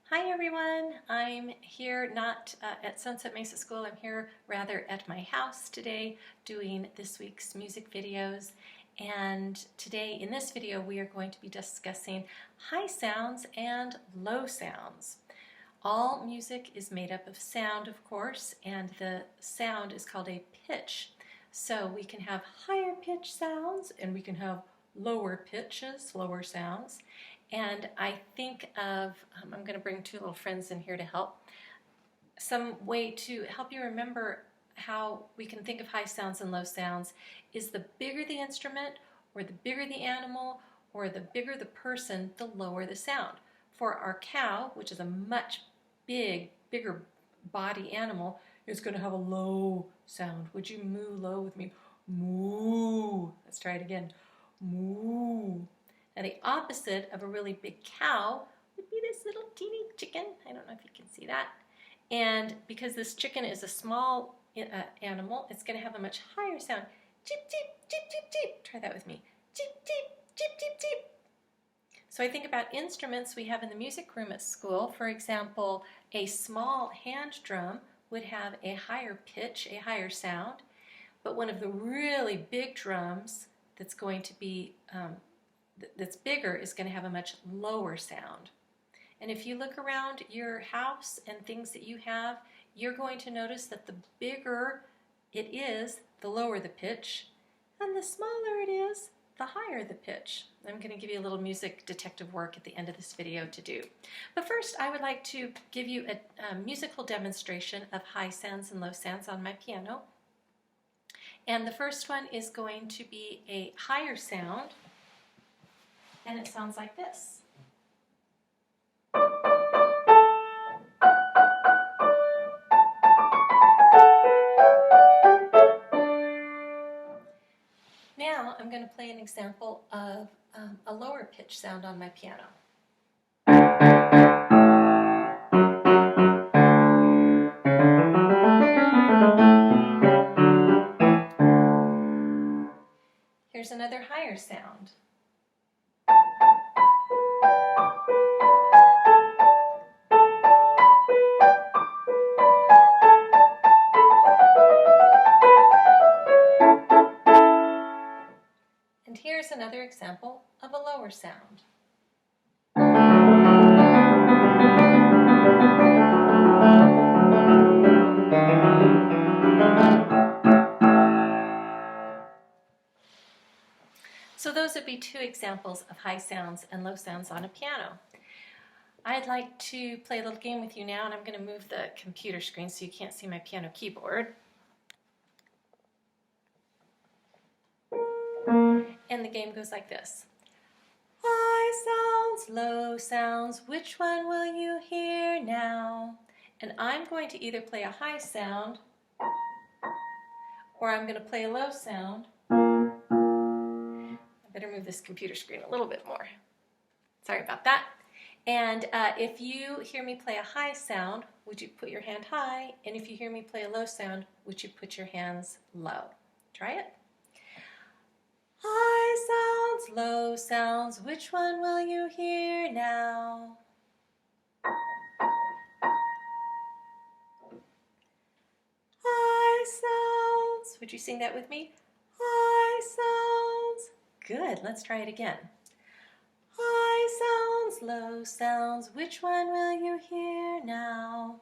Hi everyone, I'm here not at Sunset Mesa School, I'm here rather at my house today doing this week's music videos. And today in this video we are going to be discussing high sounds and low sounds. All music is made up of sound, of course, and the sound is called a pitch. So we can have higher pitch sounds and we can have lower pitches, lower sounds. And I think of, I'm going to bring two little friends in here to help, some way to help you remember how we can think of high sounds and low sounds is the bigger the instrument or the bigger the animal or the bigger the person, the lower the sound. For our cow, which is a much bigger body animal, is going to have a low sound. Would you moo low with me? Moo. Let's try it again. Moo. Now the opposite of a really big cow would be this little teeny chicken. I don't know if you can see that. And because this chicken is a small animal, it's going to have a much higher sound. Cheep, cheep, cheep, cheep, cheep. Try that with me. Cheep, cheep, cheep, cheep, cheep. So I think about instruments we have in the music room at school. For example, a small hand drum would have a higher pitch, a higher sound. But one of the really big drums that's going to be that's bigger is going to have a much lower sound. And if you look around your house and things that you have, you're going to notice that the bigger it is, the lower the pitch, and the smaller it is, the higher the pitch. I'm going to give you a little music detective work at the end of this video to do. But first, I would like to give you a musical demonstration of high sounds and low sounds on my piano. And the first one is going to be a higher sound. And it sounds like this. Now I'm going to play an example of a lower pitch sound on my piano. Here's another higher sound. And here's another example of a lower sound. So those would be two examples of high sounds and low sounds on a piano. I'd like to play a little game with you now, and I'm going to move the computer screen so you can't see my piano keyboard. And the game goes like this. High sounds, low sounds, which one will you hear now? And I'm going to either play a high sound or I'm going to play a low sound. I better move this computer screen a little bit more. Sorry about that. And if you hear me play a high sound, would you put your hand high? And if you hear me play a low sound, would you put your hands low? Try it. High sounds, low sounds, which one will you hear now? High sounds. Would you sing that with me? High sounds. Good. Let's try it again. High sounds, low sounds, which one will you hear now?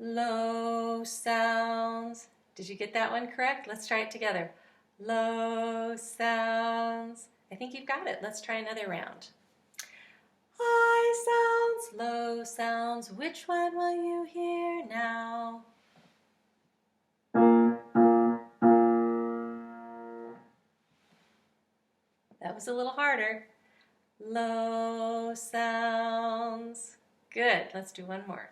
Low sounds. Did you get that one correct? Let's try it together. Low sounds. I think you've got it. Let's try another round. High sounds, low sounds, which one will you hear now? That was a little harder. Low sounds. Good. Let's do one more.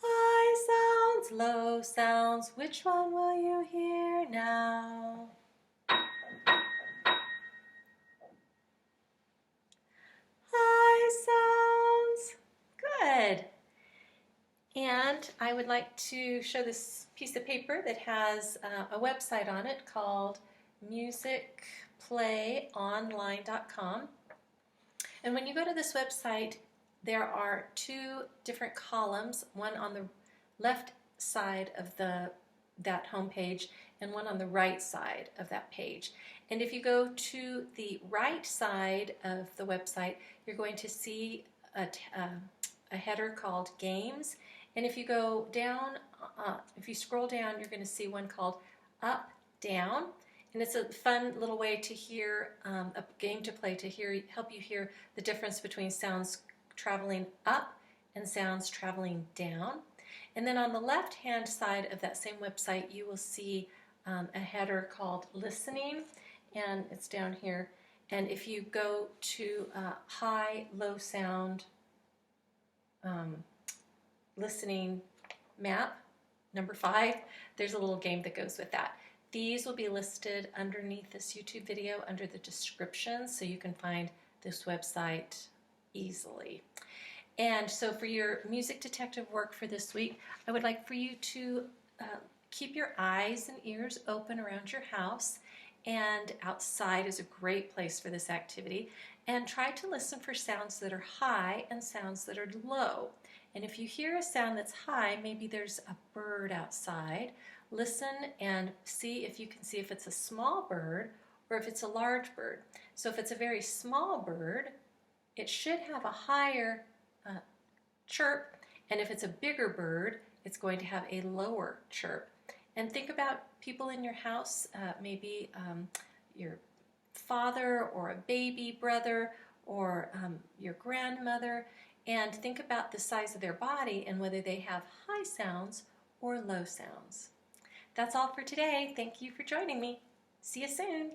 High sounds, low sounds, which one will you hear now? High sounds. Good. And I would like to show this piece of paper that has a website on it called musicplayonline.com. And when you go to this website, there are two different columns, one on the left side of that home page and one on the right side of that page. And if you go to the right side of the website, you're going to see a header called Games. And if you go down, if you scroll down, you're going to see one called Up, Down. And it's a fun little way to hear, a game to play to help you hear the difference between sounds traveling up and sounds traveling down. And then on the left-hand side of that same website, you will see a header called Listening, and it's down here. And if you go to high, low sound listening map, number 5, there's a little game that goes with that. These will be listed underneath this YouTube video under the description, so you can find this website easily. And so for your music detective work for this week, I would like for you to keep your eyes and ears open around your house, and outside is a great place for this activity. And try to listen for sounds that are high and sounds that are low. And if you hear a sound that's high, maybe there's a bird outside, listen and see if you can see if it's a small bird or if it's a large bird. So if it's a very small bird, it should have a higher chirp, and if it's a bigger bird, it's going to have a lower chirp. And think about people in your house, maybe your father or a baby brother or your grandmother, and think about the size of their body and whether they have high sounds or low sounds. That's all for today. Thank you for joining me. See you soon.